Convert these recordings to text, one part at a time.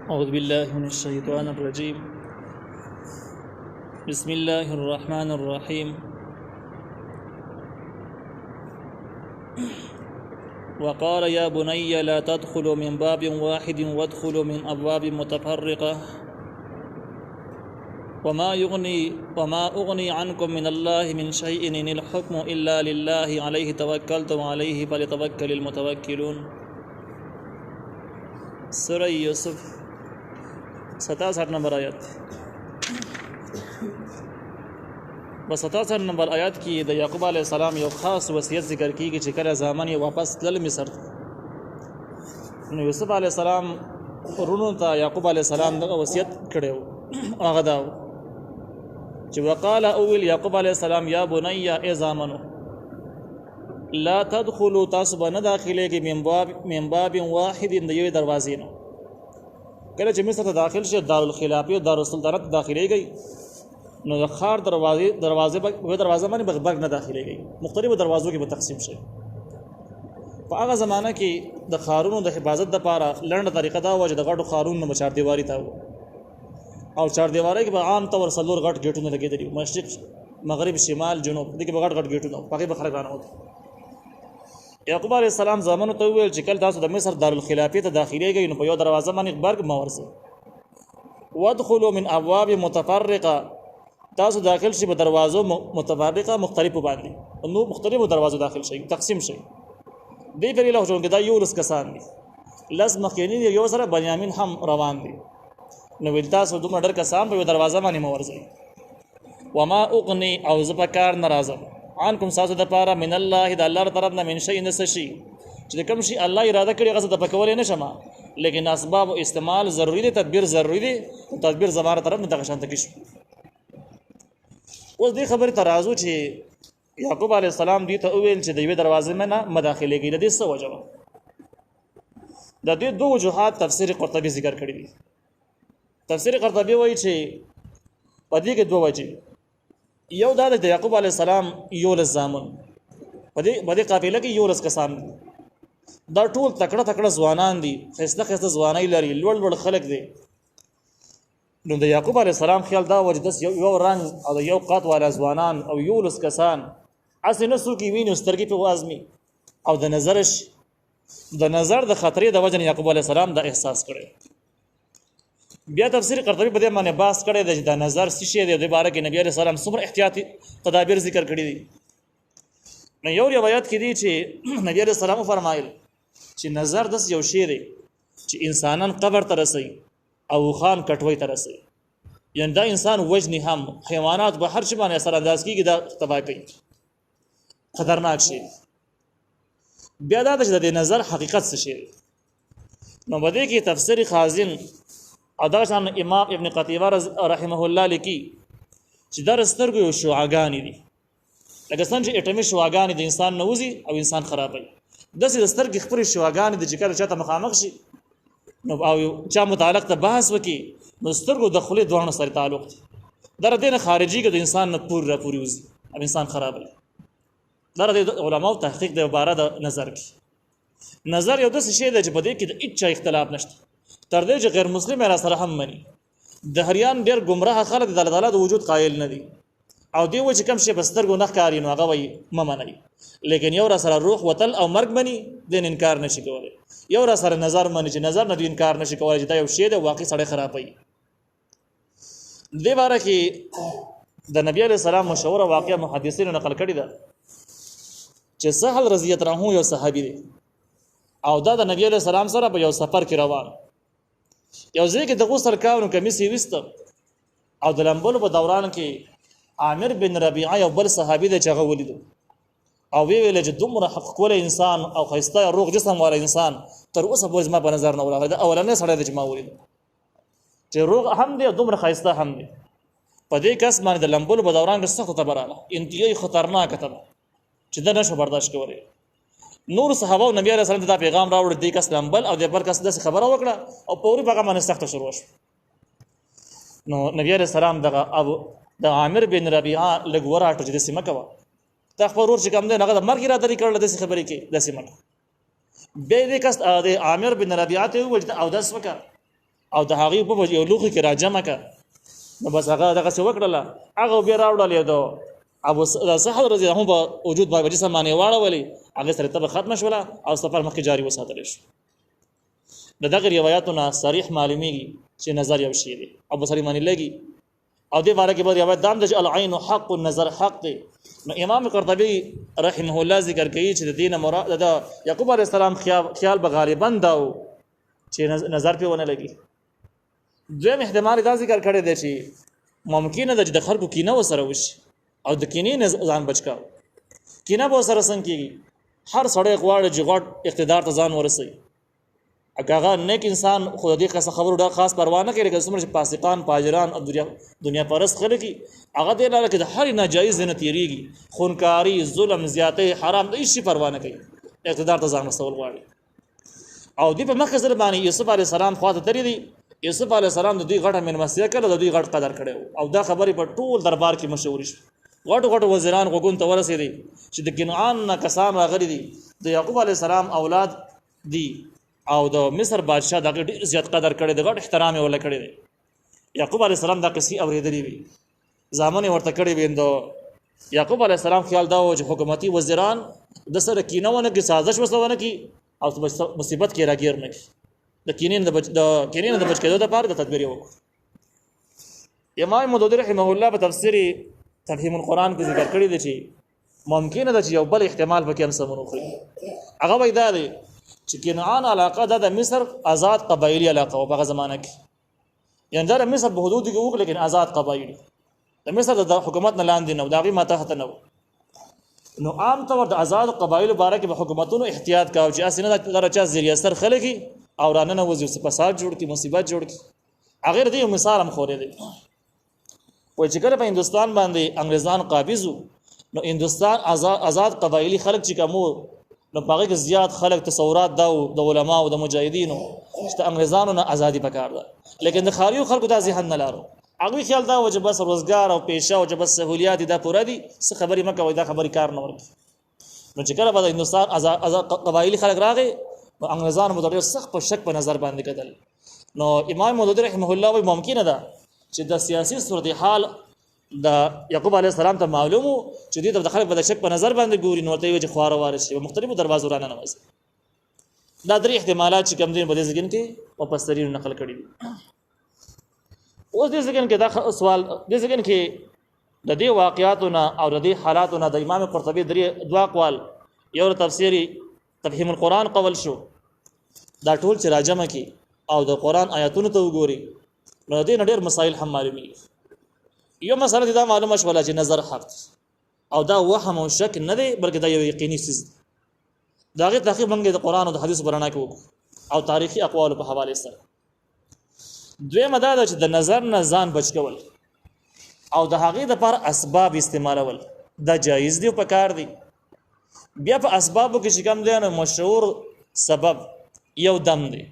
أعوذ بالله من الشيطان الرجيم. بسم الله الرحمن الرحيم. وقال يا بني لا تدخلوا من باب واحد وادخلوا من أبواب متفرقة وما أغني عنكم من الله من شيء إن الحكم إلا لله عليه توكلت وعليه فليتوكل المتوكلون. سورہ یوسف 67 نمبر آیت. په 67 نمبر آیات کې د یعقوب علیه السلام یو خاص وصیت ذکر کیږي چې کله زامن یې واپس تلل مصر ته، نو یوسف علیه السلام ورونو ته یعقوب علیه السلام دغه وصیت کړی و. هغه دا چې وقال اول یعقوب علیه السلام یا بني ای زامنو لا تدخلوا تاسو به نه داخلېږئ من باب واحد د یوې دروازې نه. کله چې مصر ته داخل شي دارالخلافه او دارالسلطنت داخلېږئ نو د ښار دروازه باندې برګ نه داخلېږي، مختلفو دروازو کې به تقسیم شي. په هغه زمانه کې د ښارونو د حفاظت لپاره لنډه طریقه دا وه چې د غټو ښارونو نه چاردیواري ته او چاردیوارۍ کې به عام طور څلور غټ ګیټونه لګېدلي، مشرق مغرب شمال جنوب، دې کې به غټ ګیټونه په هغې به خلک راننوتل. یعقوب علیه السلام زامنو ته وویل چې کله تاسو د مصر دارالخلافې ته داخلېږئ نو په یو دروازه باندې برګ مه ورځئ. وادخلوا من ابواب متفرقه، تاسو داخل شي په دروازو متفرقه مختلفو باندې، نو مختلفو دروازو داخل شي، تقسیم شي. دې پرې له چې دا یو لس کسان دي، لس مخکینی دي، یو سره بنیامین هم روان دي، نو ویل تاسو دومره ډېر کسان په یو دروازه باندې مه ورځئ. وما اغني او زه په کار نه راځم عنکم ستاسو دپاره من الله د الله له طرف نه من شي نه څه شي چې د کوم شي الله اراده کړي هغه زه دفع کولی نه شم، لیکن اسباب و استعمال ضروري دی، تدبیر ضروري دی، تدبیر زما له طرف نه دغه شانته کېږي. اوس دې خبرې ته راځو چې یعقوب علیه السلام دوی ته وویل چې د یوې دروازې نه مه داخلېږئ. د دې څه وجه وه؟ د دې دوه وجوهات تفسیر قرطبي ذکر کړي دي. تفسیر قرطبي وایي چې په دې کې دوه وجې، یو دا د یعقوب علیه السلام 11 زامن، په دې قافله کې 11 کسان دي، دا ټول تکړه تکړه ځوانان دي، ښایسته ښایسته ځوانۍ لري، لوړ لوړ خلک دي. نو د یعقوب علیه السلام خیال دا و چې داسې یو رنګ او د یو قات والا ځوانان او 11 کسان هسې نه څوک یې ویني سترګې پرې وازمي او د نظر د خطرې د وجې نه یعقوب علیه السلام دا احساس کړی. بیا تفسیر قرطبي په دې باندې بحث کړی دی چې دا نظر څه شی دی، د دې باره کې نبي علیه السلام څومره احتیاطي تدابیر ذکر کړي دي. نو یو روایت کې دی چې نبي علیه السلام وفرمایل چې نظر داسې یو شی دی چې انسانان قبر ته رسوي او خان کټوۍ ته رسوي، یعنې دا انسان وجني هم، حیوانات به هر شي باندې اثر انداز کېږي، دا تباه کوي، خطرناک شی. بیا دا ده چې د دې نظر حقیقت څه شی دی. نو په دې کې تفسیر خازن او دا شان امام ابن قتیبه رحمه الله لیکي چې دا سترګو یو شعاګانې دي، لکه څنګه چې اټمي شعاګانې د انسان نه وځي او انسان خرابوي، داسې د سترګې خپلې شعاګانې دي چې کله چاته مخامخ شي نو او چا متعلق ته بحث وکړي نو سترګو د خولې دواړو سره تعلق دی، دا د دې نه خارجي د انسان نه پورې وځي او انسان خرابوي. دا د علماو تحقیق د عباره د نظر کې، نظر یو داسې شی دی چې په دې کې د هېچا اختلاف نشته، تر دې چې غیر مسلم را سره هم مني. د هریان ډېر ګمراه خلک د الله تعالی د وجود قایل نه دي او دې وایي چې کوم شی په سترګو نه ښکاري نو هغه وایي مه منئ، لیکن یو را سره روح وتل او مرګ مني دې انکار نشي کولی. یو را سره نظر مني چې نظر نه دوی انکار نشي کولی چې دا یو شی دی واقعي سړی خرابوي. دې باره کې د نبي علیه السلام مشهوره واقعه محدثینو نقل کړې ده چې سهل رضی الله عنه یو صحابي دی او دا د نبي علیه السلام سره په یو سفر کې روان، یو ځای کې د غسل کاونو کمیس یې ویسته او د لمبلو په دوران کې عامر بن ربیعه یو بل صحابي دی چې هغه ولیدو او وی ویل چې دومره حق کولی انسان او ښایسته روغ جسم والا انسان تر اوسه پورې زما په نظر نه وراغلی، دا اولنی سړی دی چې ما ولیدو چې روغ هم دی او دومره ښایسته هم دی. په دې کس باندې د لمبلو په دوران کې سخته تبه راغله، انتهایي خطرناکه تبه چې ده نشو برداشت کولی. نور صحابه او نبی علیه السلام ته دا پیغام راوړ، دې کس لمبل او د بل کس داسې خبره وکړه او فوري په هغه باندې سخته شروع شو. نو نبی علیه السلام د عامر بن ربیعه لږ وراټو چې داسې مه کوه، تا خپل ورور چې کوم دی هغه د مرګ اراده لري کړله داسې خبرې کې داسې مه کوه. بیا دې کس د عامر بن ربیعه ته وویل چې اودس وکړه او د هغې په یو لوښي کې راجمع کړه نو بس هغه دغسې وکړله هغه بیا راوړل د ابو سعد رضی الله عنه په وجود باندې جسم باندې واړولې هغې سره تبه ختمه شوله او سفر مخکې جاري وساتلی شو د دغه روایاتونه صریح معلومیږي چې نظر یو شی دی او بصري معنی لګي او دې باره کې به روایت دام د العین حق النظر حق دی نو امام قرطبي رحمه الله ذکر کوي چې د دین مراد د یعقوب علیه السلام خیال به غالبا دا چې نظر په ونه لګي دویم احتمال دا ذکر کړی دی چې ممکنه ده چې د خلکو کینه وسره وشي او د کینې ځان بچ کاو کینه به سره څنګه کیږي هر سړی غواړي چې غټ اقتدار ته ځان ورسوي هغه نیک انسان خو دې څه خبرو ډېر خاص پروا نه کوي چې څومره فاسقان فاجران او دنیا پرست خلک هغه دې لاره کې د هر ناجایز نه تیریږي خونکاری ظلم زیاته حرام د هیڅ پروا نه کوي اقتدار ته ځان رسول غواړي او دې په مخ سره باندې یوسف علی السلام خواته تری دي یوسف علی السلام د دوی غټه منمسیه کړه د دوی غټ قدر کړو او دا خبرې په ټول دربار کې مشهور شو غټ وزیران غوګون ته ورسېدي چې د کنعان نه کسان راغلي دي د یعقوب علی السلام اولاد دي او د مصر بادشاہ دغه ډیر زیات قدر کړي د غټ احترام یې ولا کړی دی یعقوب علی السلام دا قصې اورېدلې وي ځامن ورته کړی ویندو یعقوب علی السلام خیال دا و چې حکومتي وزیران د سره کینونه کې سازش وسونه کی او مصیبت کې راګیر نه کی د کینین د بچ کېدو لپاره د تدبیر وکړو امام مودودی رحمه الله په تفسیر تفهیم القرآن کې ذکر کړی دی چې ممکنه ده چې یو بل احتمال پکې هم سمون وکړي هغه وایي دا دی چې کنعان علاقه د مصر آزاد قبایلی علاقه و په هغه زمانه کې یعنې دا د مصر په حدودو کې وکړو لیکن آزاد قبایلی د مصر د حکومت نه لاندې نه و د هغې ماتحته نه و نو عام طور د آزاد قبایلو باره کې به حکومتونو احتیاط کوو چې هسې نه د چا زیر اثر خلک او راننه وزیر فساد جوړ کړي مصیبت جوړ کړي هغې د دې یو مثال هم خورې دی وایي چې کله په هندوستان باندې انګریزان قابض وو نو هندوستان آزاد قبایلی خلک چې کوم نو په هغې کې زیات خلک تصورات دا و د علماو د مجاهدینو چې د انګریزانو نه ازادي پکار ده لیکن د ښاریو خلکو دا ذهن نه لارو هغوی خیال دا و چې بس روزګار او پیشه او چې بس سهولیات دا پوره دي څه خبرې مه کوئ دا خبرې کار نه ورکړي نو چې کله به د هندوستان آزاد قبایلي خلک راغی نو انګریزانو به د ډېر سخت په شک په نظر باندې کتل نو امام مودودی رحمه الله وایي ممکنه ده چې د سیاسي صورتحال د یعقوب علیه السلام ته معلوم و چې دوی ته د خلک به د شک په نظر باندې ګوري نو ورته یې وایي چې خواره واره شي په مختلفو دروازو راننوځي دا درې احتمالات چې کوم دي په دې ځګن کې مفسرینو نقل کړي دي اوس دې ځګن کې دا سوال دې ځګن کې د دې واقعاتو نه او د دې حالاتو نه د امام قرطبي دوه اقوال یو تفسیري تفهیم القرآن قول شو دا ټول چې راجمع کی او د قرآن آیاتونو ته وګوري نو د دې نه ډېر مسایل هم معلومیږي یو مسله دا معلومه شوله چې نظر حق او دا وهم او شک نه دی بلکې دا یو یقیني څیز د هغې تحقیق موږ د قرآن او د حدیثو په رڼا کې وکړو او تاریخي اقوالو په حوالې سره دویمه دا ده چې د نظر نه ځان بچ کول او د هغې دپاره اسباب استعمالول دا جایز دی او پکار دی بیا په اسبابو کې چې کوم دی نو مشهور سبب یو دم دی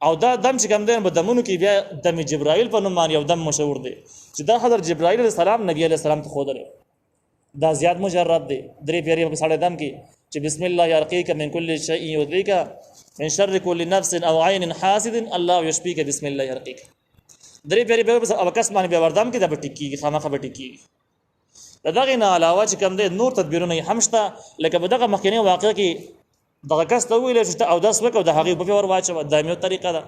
او دا دم چې کوم دی په دمونو کې بیا دم جبرائیل په نوم باندې یو دم مشهور دی چې دا حضرت جبرائیل علیه السلام نبی علیه السلام ته ښودلی دا زیات مجرد دی درې پیارې په ساړه دم کې چې بسم الله یرقیک من کل شیء یؤذیک من شر کل نفس او عین حاسد الله یشفیک بسم الله یرقیک درې پیارې په اوکس باندې بیا وردم کې دا به ټیکېږي خامخا به ټیکېږي د دغې نه علاوه چې کوم دی نور تدبیرونه یې هم شته لکه په دغه مخکینۍ واقعه کې دغه کس ته وویلی چې ته اودس وکړه او د هغې اوبه پې ور واچوه دا یو طریقه ده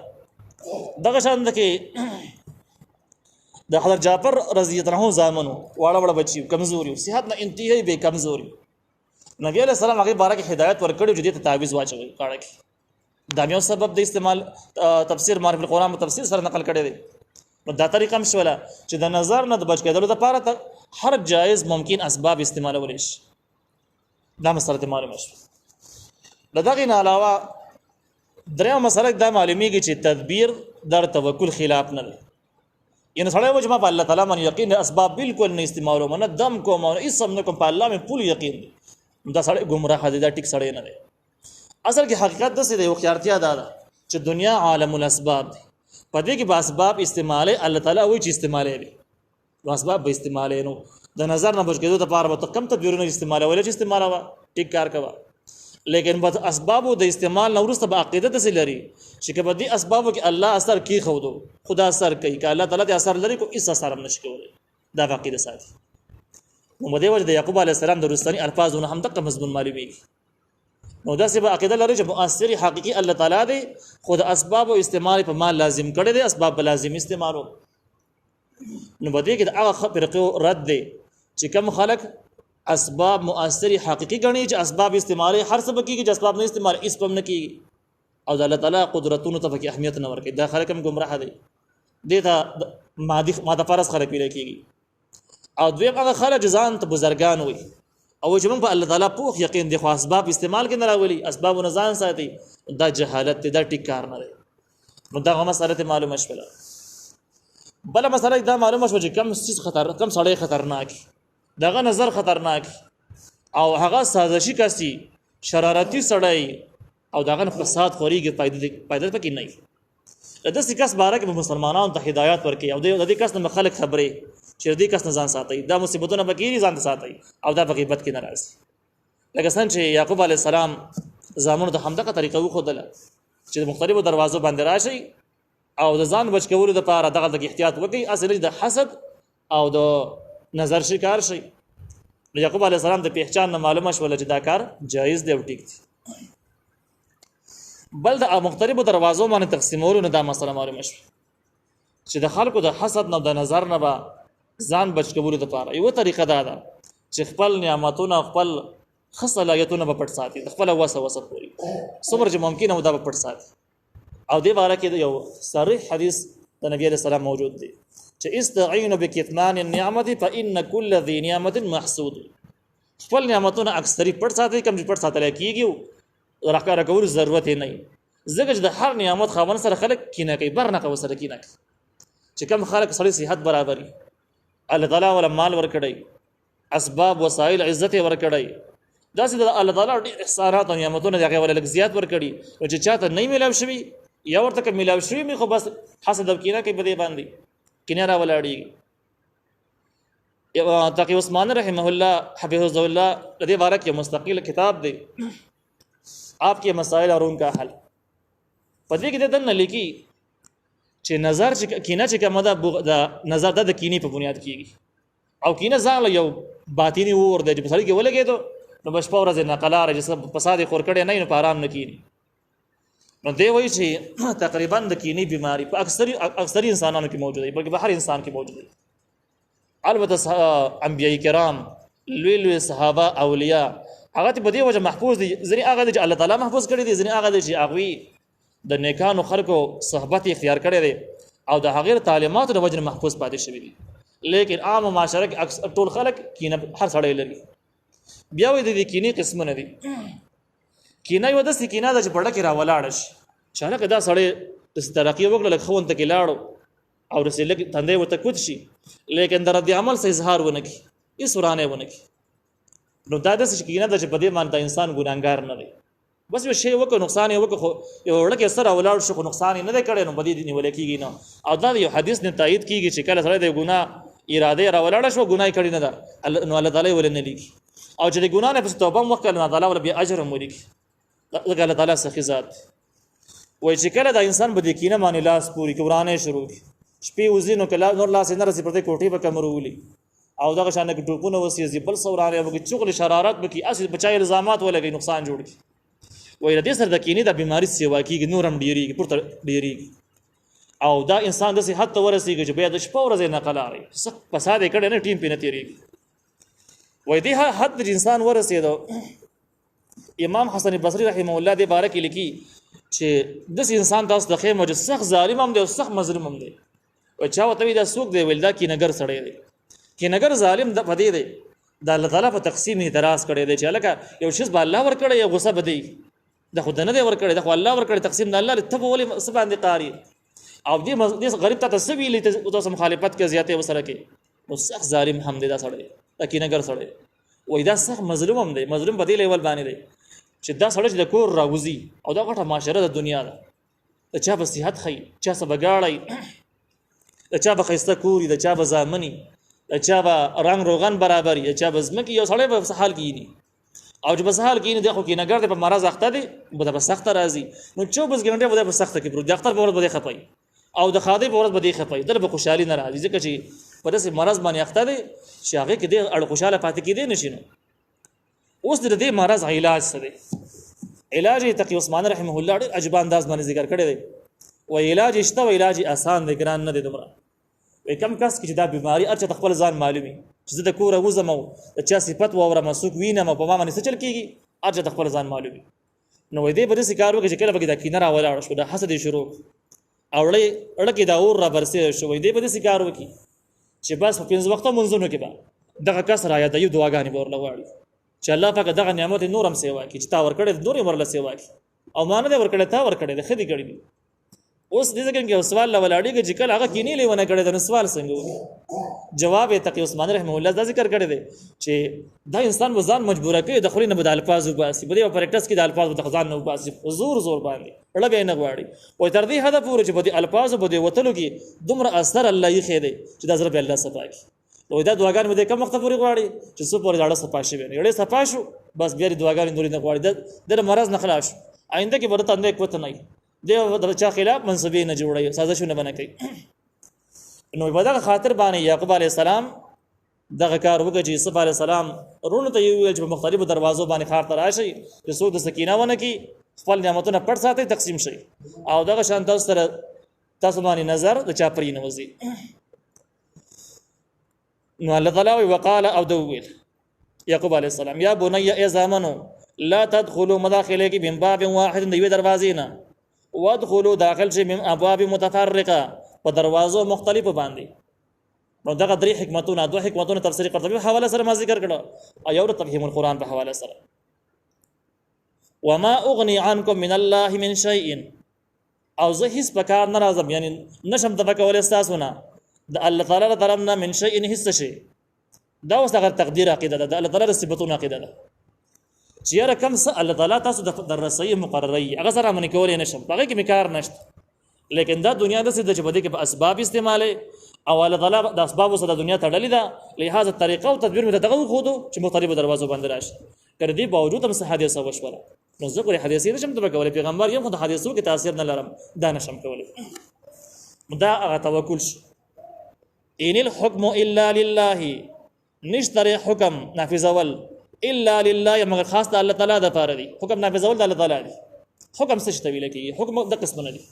دغه شان ده کې د حضرت جعفر رضی الله عنه زامن واړه واړه بچي کمزوري و صحت نه انتهایی بې کمزوري نبي علیه السلام هغې باره کې هدایت ورکړی چې دې ته تعویض واچوئ کاڼه کې دا یو سبب د استعمال تفسیر معرف القرآن په تفسیر سره نقل کړی دی نو دا طریقه هم شوله چې د نظر نه د بچ کېدلو دپاره ته هر جایز ممکن اسباب استعمالولی شي دا مسله ته معلومه شوه د دغې نه علاوه درېیمه مسله دا معلومیږي چې تدبیر در توکل خلاف نه دی یعنې سړی و چې ما په الله تعالی باندې یقین دی اسباب بالکل نه استعمالوم نه دم کوم او نه هېڅ هم نه کوم په الله مې پول یقین دی دا سړی ګمراه دی دا ټیک سړی نه دی اصل کې حقیقت داسې دی هوښیارتیا دا ده چې دنیا عالم الاسباب دی په دې کې به اسباب استعمالی الله تعالی وایي چې استعمالی دی نو اسباب به استعمالی نو د نظر نه بچ کېدو دپاره به ته کم تدبیرونه استعمالولی چې استعمالوه ټیک کار کوه لیکن بس اسبابو د استعمال نه وروسته به عقیده داسې لري چې که به دې اسبابو کې الله اثر کېښودو خدا اثر کوي که الله تعالی دې اثر لري کو هېڅ اثر هم نشي کولی دا به عقیده ساتي نو په دې وجه د یعقوب علیه السلام د وروستني الفاظونه هم دقه مضمون معلومیږي نو داسې به عقیده لري چې مؤثر حقیقي الله تعالی دی خو د اسبابو استعمال په ما لازم کړی دی اسباب به لازم استعمالو نو په دې کې د هغه فرقو رد دی چې کوم خلک اسباب مؤثر حقیقي غني چې اسباب استعمالي هر څه بکیږي چې اسباب نه استعمال اس پم نه کیږي او د الله تعالی قدرتونو ته پکې اهمیت نه ورکړي دا خلک هم گمراه دي دې ته ماده فرض خلک ویل کیږي او دوی هغه خلک ځان ته بزرګان وي او چې موږ په الله تعالی پوخ یقین دي خو اسباب استعمال کې نه راولي اسباب نه ځان ساتي دا جهالت دا ټیک کار نه دی نو دا مسله معلومه شوه بل مسله دا معلومه شوه چې کم سړی خطرناک دغه نظر خطرناک او هغه سازشي کسي شرارتي سړی او دغه فساد خوريږي پیدا پکې نه د دې کس باره کې مسلمانانو ته هدایت ورکړي او د دې کس نه خلک خبرې چې دې کس نه ځان ساتي دا مصیبتونه پکې ځان ساتي او دا پکې بد کې نه راځي لکه څنګه چې یعقوب علی السلام زامنو ته همدغه طریقه وښودله چې مختلفو دروازو باندې راشي او د ځان بچ کولو لپاره دغه احتیاط وکړي اصلي د حسد او د نظر شکار شي یعقوب علیه السلام د پہچان نه معلومه شوله چې دا کار جایز دی او ټیک دی بل د مختلفو دروازو باندې تقسیمولو نه دا مسله معلومه شوه چې د خلکو د حسد نه د نظر نه به ځان بچ کولو لپاره یو طریقه دا ده چې خپل نعمتونه خپل ښه صلاحیتونه به پټ ساتي د خپله وسه پورې څومره چې ممکن او دا به پټ ساتي او دې باره کې یو صریح حدیث د نبی علیه السلام موجود دی چې استعینوا بکتمان النعمت فإن كل ذی نعمت محسود خپل نعمتونه اکثری پټ ساتي کم چې پټ ساتل کیږي راکاره کول ضرورت نه ځکه چې د هر نعمت خاوند سره خلک کینه کوي برنه کوي سره کینه چې کم خلک سړي صحت برابري الله تعالی ولا مال ورکړي اسباب وسایل عزت ورکړي دا چې الله تعالی ډېر احسانات او نعمتونه دغه ولا لږ زیات ورکړي او چې چاته نه ملاو شوی یا ورته ملاو شوی می خو بس حسد او کینه کوي په دې باندې کینه را ولاړي تقی عثمان رحمه الله حفظه الله د دې باره کې مستقل کتاب دی آپ کے مسائل اور ان کا حل پدې کې د لیکي چې نظر چې کینه چې کومه ده نظر د کینې په بنیاد کېږي او کینه ځان له یو باطینی ور دی چې په سړي کې ولګېدو نو بس په ورځ نه قلاره چې فساد خور کړي نه نو په آرام نه کینی نو دی وایي چې تقریبا د کینې بیماری په اکثری انسانانو کې موجوده بلکې په هر انسان کې موجوده البته انبیای کرام لوی صحابه اولیاء هغه ته په دې وجه محفوظ دي ځینې هغه چې الله تعالی محفوظ کړي دي ځینې هغه چې هغوی د نیکانو خلکو صحبت اختیار کړی دی او د هغې تعلیماتو د وجه محفوظ پاتې شوي دي لیکن عام معاشره کې ټول خلک کینه هر سړی لري بیا وایي د دې کینې قسمونه دي کینه یو داسې کینه ده چې په ډه کې راولاړه شي چې هلکه دا سړی داسې ترقي وکړه لږ ښه ونته کې لاړو او داسې لږ تندی ورته کوت شي لیکن د رد عمل څه اظهار ونه کړي هېڅ ورانه ونه کړي نو دا داسې کینه ده چې په دې باندې د انسان ګناهګار نه دی بس یو شی وکړو نقصان یې وکړو خو یو ړکې سره ولاړ شو خو نقصان یې نه دی کړی نو په دې نیولی کېږي نه او دا یو حدیث نه تایید کېږي چې کله سړی د ګناه اراده یې راولاړه شوه ګناه یې کړې نه ده نو الله تعالی یې ولې نه لیکي او چې د ګناه نه پسې توبه هم وکړه نو الله تعالی ولې بیا اجر هم ولیکي ځکه الله تعالی سخي ذات وایي چې کله د انسان به د کینه باندې لاس پورې کړي ورانې شروع کړي شپې وځي نو که نور لاس یې نه رسي پرته کوټې به کمر وولي او دغه شان کې ټوپونه وسیږي بل څه ورانې وکړي چغلې شرارت به کړي اسې بچای الزامات ولګوي نقصان جوړ کړي وایي د دې سره د کینې د بیماري سیوا کېږي نور هم ډېرېږي پورته ډېرېږي او دا انسان داسې حد ته ورسېږي چې بیا د شپه ورځ یې نه قلاري سخت فساد یې کړی نه ټیم پې نه تېرېږي وایي دې حد چې انسان ورسېدو امام حسن بصري رحمه الله دې باره کې لیکي چې داسې انسان تاسو د خیمه چې سخت ظالم هم دی او سخت مظلوم هم دی وایي چا ورته وایي دا څوک دی ویل دا کینهګر سړی دی کینهګر ظالم د په دې دی د الله تعالی په تقسیم اعتراض کړی دی چې هلکه یو شیز به الله ورکړی یا غصه به دی د خو د نه دی ورکړی د خو الله ورکړی تقسیم د الله دی ته به ولې څه باندې قاري او دې غریب ته څه ویلي تاسو مخالفت کې زیاتې ورسره کې نو سخت ظالم هم دی دا سړی دا کینهګر سړی وایي دا سخت مظلوم هم دی مظلوم په دې لیول باندې دی چې دا سړی چې د کور راوځي او دا غټه معاشره د دنیا ده د چا به صحت ښیي چا څه به ګاړی د چا به ښایسته کوري د چا به زامني د چا به رنګ روغن برابري د چا به ځمکې یو سړی به څه حال کېږي او چې بس حال کې نه دی خو کې نه ګرځي په مرز اخته دي بده په سخت راځي نو 24 غنټه بده په سخت کې پروت ډاکټر په ورځ بده خپای او د خادم په ورځ بده خپای در به خوشحالي نه راځي ځکه چې په داسې مرز باندې اخته دي چې هغه کې دې اړ خوشاله پاتې کېدې نشي نو اوس د دې مرز علاج څه دی علاج تقی عثمان رحمه الله ډېر عجیب انداز باندې ذکر کړی دی و علاج شته و علاج آسان دی ګران نه دی دومره کم کس چې دا بیماری ارچ خپل ځان معلومي چې زه د کور وزم او چا صفت و اورم مسوک وینم په ما باندې څه چل کیږي ارچ خپل ځان معلومي نو دې به دې کارو کې چې کله به دا کینره ولاړ شو د حسد شروع اورړې اړکه دا اور را برسه شو دې به دې کارو کې چې بس په 5 وخت منځونو کې به دغه کس را یاد یو دعاګانې به ورله واړي چې الله پاک دغه نعمت نورم سیوا کی چې تا ور کړې نور ورله سیوا کی او مان دې ور کړې تا ور کړې د خدي کړې اوس دې څنګه کې سوال لا ولاړی چې کله هغه کینې لیونه کړې د سوال څنګه وي جواب تقی عثمان رحمه الله دا ذکر کړی دی چې دا انسان وزن مجبوره کوي د خلینو بد الفاظ وباسي بده پریکټس کې د الفاظ د خزان نه وباسي زور باندې اړه به نه غواړي او تر دې حد پورې چې بده الفاظ بده وتلو کې دومره اثر الله یې خېده چې دا ضرب الله صفاکی نو دا دعاګان مده کوم وخت پورې غواړي چې څو پورې اړه صفاشي وي اړه صفاشو بس بیا دعاګان نوري نه غواړي د مرز نه خلاص آینده کې برته اندې کوته نه دی د چا خلاف منسوبې نه جوړي سازشونه بنه کوي نو په دغه خاطر باندې یعقوب علی السلام دغه کار وکړي چې یوسف علی السلام رونه ته یو چې په مختلفو دروازو باندې خار ته راشي چې څو د سکینه ونه کی خپل نعمتونه پټ ساتي تقسیم شي او دغه شان تاسو باندې نظر د چا پرې نه وځي نو الله تعالی وقال او دویل یعقوب علی السلام یا بني ای زامنو لا تدخلوا مداخله کی من باب واحد دی دروازې نه وادخلوا داخل شي من ابواب متفرقه په دروازو مختلفو باندې نو دغه درې حکمتونه دوه حکمتونه تفسیر قرطبي حواله سره ما ذکر کړه او یو تفهیم القرآن په حواله سره وما اغني عنكم من الله من شيء او زه هیڅ پکار نه راځم یعنی نشم تفکول استاسونه د الله تعالی طرفنا من شيء هیڅ شي دا اوس هغه تقدیر عقیده ده د الله تعالی صفاتونه عقیده ده چې یاره کوم څه الله تعالی تاسو د رسۍ مقرري هغه سره من کولای نشم هغه کې مکار نشته لیکن دا دنیا د څه د بده کې په اسباب استعمال او الله تعالی د اسباب سره د دنیا تړلې ده لهدا طریقه او تدبیر مت دغه خو چې مختلفو دروازو باندې راشي کړ دې باوجود هم حدیث وشوله نو زه کوم حدیث نشم ته کولای پیغمبر یم خو د حدیثو کې تاثیر نه لرم دا نشم کولای دا هغه توکل شو ان الحكم الا لله نشتري حکم نافذول الا لله مگر خاص د الله تعالی د پاره دی حکم نافذول د الله تعالی دی حکم څه شته ویل کیږي حکم د قسمونه دي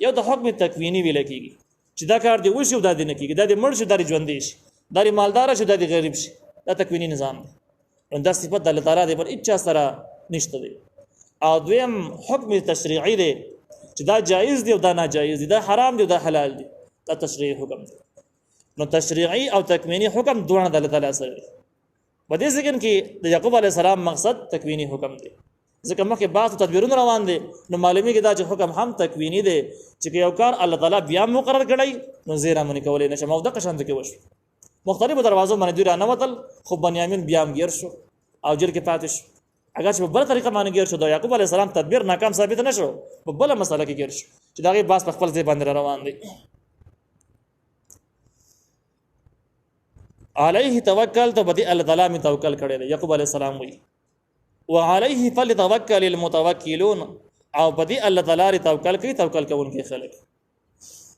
یو د حکم تکوینی ویل کیږي چې دا کار دی وشو دا دی نه کیږي دا دی مړ شي دا دی ژوند شي دا دی مالدار شي دا دی غریب شي دا تکوینی نظام دی نو دا صفات د الله تعالی دی پر اچا سره نشته دی او دویم حکم تشریعی دی چې دا جایز دی او دا ناجایز دی دا حرام دی او دا حلال دی دا تشریعی حکم دی نو تشریعی او تکوینی حکم دوه د الله تعالی سره دی په دې ځکه کې د یعقوب علی السلام مقصد تکوینی حکم دی ځکه مخکې بعض تدبیرونه روان دي نو معلومی کې دا چې حکم هم تکوینی دی چې یو کار الله تعالی بیا مقرر کړی نو زیرا منی کولای نشم او د قشند کې وشو مختلفو دروازو باندې دوی رانوتل خو بنیامین بیا هم گیر شو او جر کې پاتې شو اگر چې په بل طریقه باندې گیر شو د یعقوب علی السلام تدبیر ناکام ثابت نشو په بل مسله کې گیر شو چې دا غي باس په خپل ځای باندې روان دي علیه توکل ته بدی الله تعالی می توکل کړی دی یعقوب علی السلام وی وعليه فليتوکل المتوکلون او بدی الله تعالی توکل کوي توکل کوونکي خلک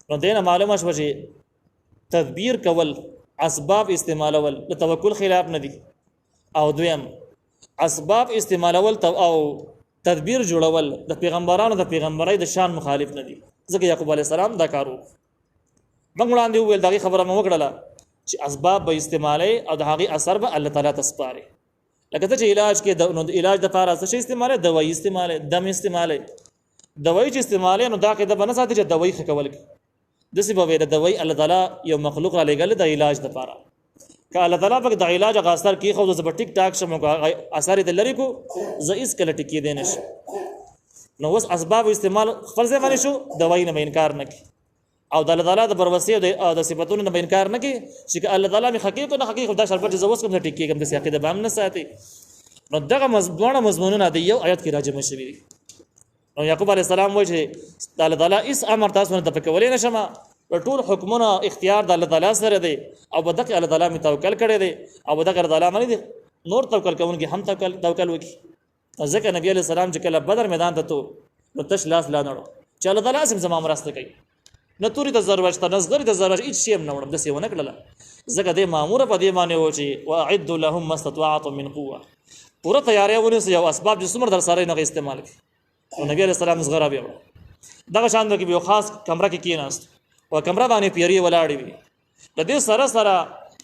نو دینه معلومه شوه چې تدبیر کول اسباب استعمالول د توکل خلاف نه دي او دویم اسباب استعمالول او تدبیر جوړول د پیغمبرانو د پیغمبرۍ د شان مخالف نه دي ځکه یعقوب علی السلام دا کارو موږ وړاندې ویل دا خبره مو وکړه چې اسباب به استعمالي او د هغه اثر به الله تعالی تسپاري لکه ته چې علاج کې د علاج د لپاره څه استعمالي دوايي استعمالي دم استعمالي دوايي چې استعمالي نو دا کې د بنه ساتي چې دوايي خکول د سی به د دوايي الله تعالی یو مخلوق را لګل د علاج د لپاره که الله تعالی په د علاج غا اثر کې خو د ټیک ټاک شمو اثر د لری کو زئیس کله ټکی دینش نو وس اسباب استعمال خپل ځای باندې شو دوايي نه انکار نه کی او د الله تعالی د بروسي او د صفاتونو نه انکار نه کی چې الله تعالی می حقیقت نه حقیقت دا شرط چې زوس کوم ټکی کوم د عقیده بام نه ساتي نو دغه مضمونونه د یو آیت کې راځي مشوي نو یعقوب علی السلام وایي چې الله تعالی اس امر تاسو نه تفکولې نشم ټول حکمونه اختیار د الله تعالی سره دی او بدغه الله تعالی می توکل کړی دی او بدغه الله تعالی باندې نور توکل کوونکي هم توکل وکړي. ځکه نبی علیه السلام چې کله بدر میدان ته تو نو تش لاس لا نړو چې الله تعالی سم زما مرسته کوي، نه توري ته ضرورت شته نه صغري ته ضرورت هیڅ شی هم نه وړم داسې ونه کړله. ځکه دې ماموره په دې باندې و چې واعدوا لهم ما استطعتم من قوه، پوره تیاری ونیسئ او اسباب چې څومره در سره نه استعمال کړي. او نبی علیه السلام زغره بیا وړه دغه شان کې یو خاص کمره کې کېناست او کمره باندې پیری ولاړې وي. د دې سره سره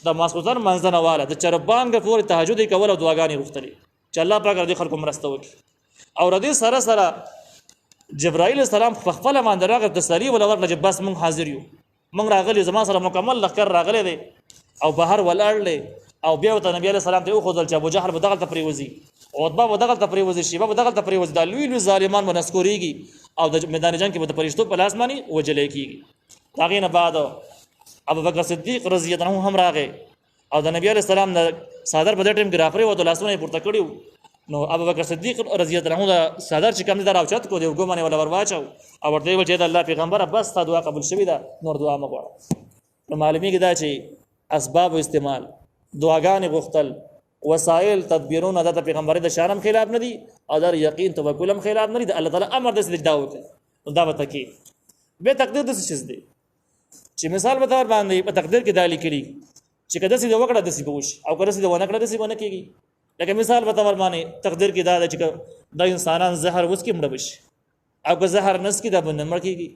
د ماسخوتن منځنه واله د چربانګ پورې تهجد کول او دعاګانې غوښتلې چې الله پاک دې خلکو مرسته وکړي. او ردی سره سره جبرائیل السلام خپل باندې راغی تسلی ولا ورکړه چې بس مونږ حاضر یو، مونږ راغلي زما سره مکمل لخر راغلی دی او بهر ولاړلې. او بیا ته نبی علیه السلام ته وخدل چې ابو جهل به دغه تپریوزي، عتبه به دغه تپریوزي، شیبه به دغه تپریوزي، دا لوی لوی ظالمان ونسکوريږي او د میدان جنگ کې به د فرشتو په لاس باندې وجلې کیږي. هغه نه بعد ابو بکر صدیق رضی الله عنه هم راغی او د نبی علیه السلام د صادر په دې ټیم کې راپرې و د لاسونه پورته کړیو. نو ابو بکر صدیق رضی الله عنه د صادر چې کوم دراو چت کو دی وګمنه ولا ورواچو او ورته ویل چې د الله پیغمبر بس تا دعا قبول شوی دا نور دعا مغواړه. نو معلومی کې دا چې اسباب استعمال، دعاګانې غوښتل، وسایل تدبیرونه د پیغمبر د شرم خلاف نه دي او د یقین توکل هم خلاف نه دي. د الله تعالی امر د سجدا وکړه نو دا به تکي به تقدیر د څه دي چې مثال به تور باندې په تقدیر کې دالی کړي چې کده سي د وکړه د سي بوش او کده سي د ونه کړه د سي ونه کېږي. لکه مثال به تور باندې تقدیر کې دا چې د انسانان زهر وس کې مړ بشي او که زهر نس کې د بن مړ کېږي.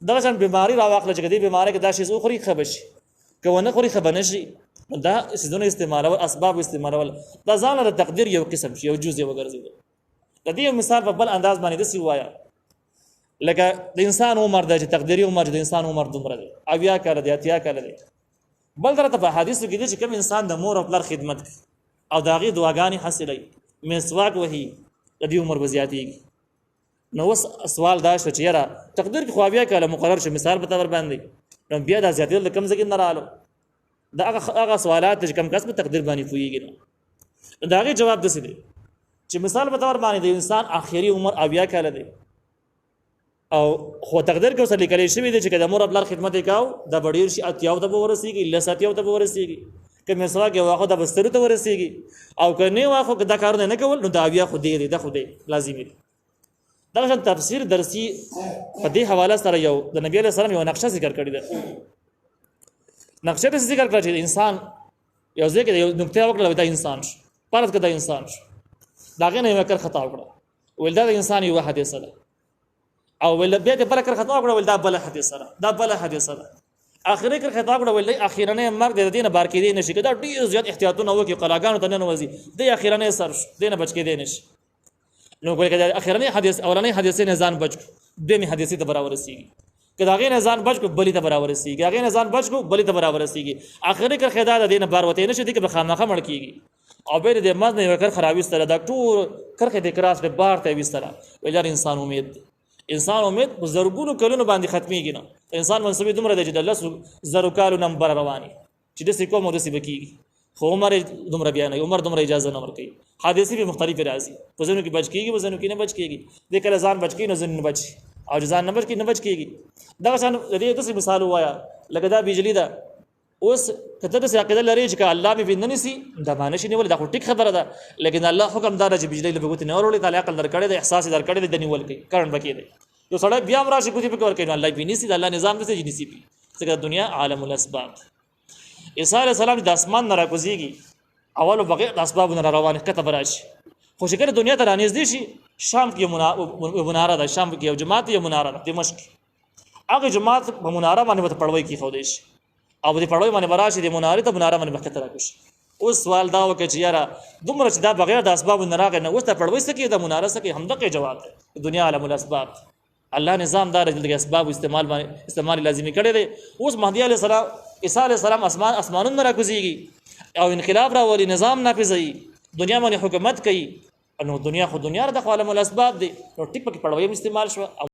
دا څنګه بیماری راوخله چې دې بیماری کې دا شی زو خوري خبشي که ونه خوري خبنشي. دا سيزونه استعمالول اسباب استعمالول دا ځان له تقدیر یو قسم شي یو جزء وګرځي. د دې مثال په بل انداز باندې دسی وایا لکه د انسان عمر د تقديري عمر د انسان عمر دومره دی او یا کړه دی اتیا کړه دی. بل درته په حدیث کې دي چې کوم انسان د مور او پلار خدمت او داغي دعاګانې حاصلې مسواک وهي د دې عمر بزیاتېږي. نو وس سوال دا شو چې یاره تقدیر کې خو بیا کله مقرر شو مثال په تور باندې نو بیا د زیاتېدل کم ځکه نه رالو. دا هغه سوالات چې کم کس په تقدیر باندې پويږي نو داغي جواب دسي دي چې مثال په تور باندې د انسان اخیری عمر اویا کاله دی او خو تقدیر کې وسلی کلی شوی دی چې د مور خپل خدمت وکاو د بډیر شي اتیاو ته ورسیږي لساتیاو ته ورسیږي که مسواک واخو د بستر ته ورسیږي او کني واخو د کارونه نه کول نو دا بیا خو دی د خو دی لازمي دی. دا شان تفسیر درسي په دې حواله سره یو د نبی له سلام یو نقشه ذکر کړی ده. نقشه د ذکر کړی چې انسان یو ځکه یو نقطه وکړه دا انسان پرد کده انسان دا غنه یو کار خطا وکړه ول دا انسان یو حادثه ده او ول بیا د بل کار خطا وکړه ول دا بل حادثه ده دا بل حادثه ده اخري کار خطا وکړه ول اخیرنه مرګ د دینه بار کې دی نشي کدا ډیر زیات احتیاطونه وکي قلاګانو ته نه وځي د اخیرنه سر دینه بچ کې دی نشي. نو کوئی کدا اخیرنه حادثه اولنې حادثه نه ځان بچ دمه حادثه ته برابر رسیږي کدا غي نه ځان بچ کو بلی ته برابر رسیږي غي نه ځان بچ کو بلی ته برابر رسیږي اخري کار خدا د دینه بار وته نشي دي کې بخانه مړ کیږي او به د مزنه یو کار خرابې ستره ډاکټر کرخه د کراس په بار ته وستره ولر انسان امید زرګونو کلونو باندې ختميږي نه انسان منسوبي دومره دی چې د الله زرو کالو نمبر رواني چې د سکو مو د سی بکیږي خو عمر دومره بیان عمر دومره اجازه نه ورکړي. حادثه به مختلف راځي په ځینو کې بچ کیږي په ځینو کې نه بچ کیږي د کله ځان بچ کیږي نه ځین نه بچ او ځان نه بچ کیږي نه بچ کیږي. دا څنګه د دې د مثال وایا لکه دا بجلی دا اوس کته د عقیده لري چې الله به بننسي دا معنی شي نیول دا خو ټیک خبره ده لیکن الله حکم دار چې بجلی له بغوت نه ورولې تعالی عقل درکړي د احساس درکړي د نیول کوي کرن بکی دی یو سړی بیا راشي کوتي په کور کوي الله بنسي د الله نظام دې جنسي پی څنګه دنیا عالم الاسباب. عیسی علیه السلام د اسمان نه راکوزيږي اولو بغیر د اسباب نه روانه کته راشي خو شکر دنیا ته رانږدې شي شام کې مناره ده شام کې یو جماعت یو مناره ده دمشق هغه جماعت په مناره باندې پړوي کې خو دیش او دې پړوي باندې براشي د مناره ته مناره باندې بخته راکوش. اوس سوال دا وکړي چې یاره دومره چې دا بغیر د اسباب نه راغی نه اوس ته پړوي سکه د مناره سکه همدغه جواب ده دنیا عالم الاسباب. الله نظام دار د اسباب استعمال لازمي کړی دی. اوس مهدی علیه السلام عیسی علیه السلام اسمانونو راکوزيږي او انقلاب راولي نظام نافذوي دنیا باندې حکومت کوي نو دنیا خو دنیا د عالم الاسباب دی نو ټیک پکې پړوي استعمال شو.